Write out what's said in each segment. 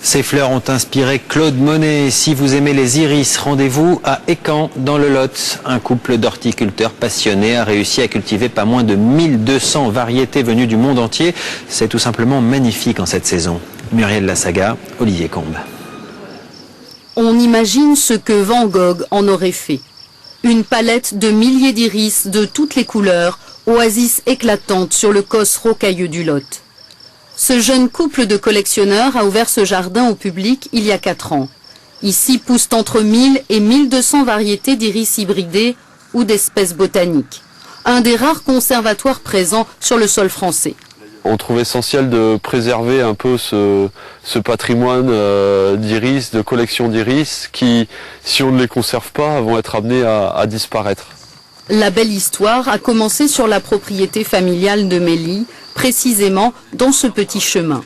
Ces fleurs ont inspiré Claude Monet. Si vous aimez les iris, rendez-vous à Écaen, dans le Lot. Un couple d'horticulteurs passionnés a réussi à cultiver pas moins de 1200 variétés venues du monde entier. C'est tout simplement magnifique en cette saison. Muriel Lassaga, Olivier Combes. On imagine ce que Van Gogh en aurait fait. Une palette de milliers d'iris de toutes les couleurs, oasis éclatante sur le causse rocailleux du Lot. Ce jeune couple de collectionneurs a ouvert ce jardin au public il y a 4 ans. Ici poussent entre 1000 et 1200 variétés d'iris hybridés ou d'espèces botaniques. Un des rares conservatoires présents sur le sol français. On trouve essentiel de préserver un peu ce patrimoine d'iris, de collection d'iris, qui, si on ne les conserve pas, vont être amenés à disparaître. La belle histoire a commencé sur la propriété familiale de Mélie, précisément dans ce petit chemin.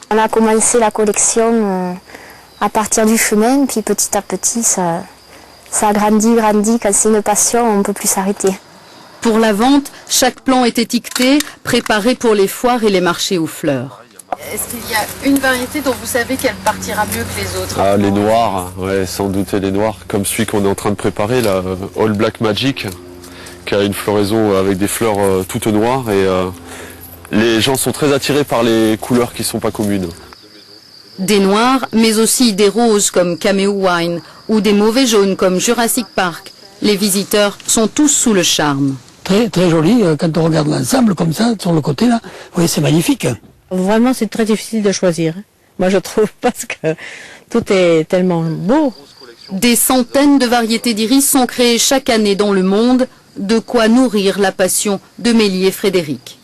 On a commencé la collection à partir du chemin, puis petit à petit, ça a grandi. Quand c'est une passion, on ne peut plus s'arrêter. Pour la vente, chaque plant est étiqueté, préparé pour les foires et les marchés aux fleurs. Est-ce qu'il y a une variété dont vous savez qu'elle partira mieux que les autres? Ah, les noirs, ouais, sans doute les noirs, comme celui qu'on est en train de préparer, la All Black Magic, qui a une floraison avec des fleurs toutes noires, et les gens sont très attirés par les couleurs qui ne sont pas communes. Des noirs, mais aussi des roses comme Cameo Wine, ou des mauvais jaunes comme Jurassic Park. Les visiteurs sont tous sous le charme. Très joli, quand on regarde l'ensemble comme ça, sur le côté là, oui, c'est magnifique. Vraiment, c'est très difficile de choisir. Moi, je trouve, parce que tout est tellement beau. Des centaines de variétés d'iris sont créées chaque année dans le monde, de quoi nourrir la passion de Mélie et Frédéric.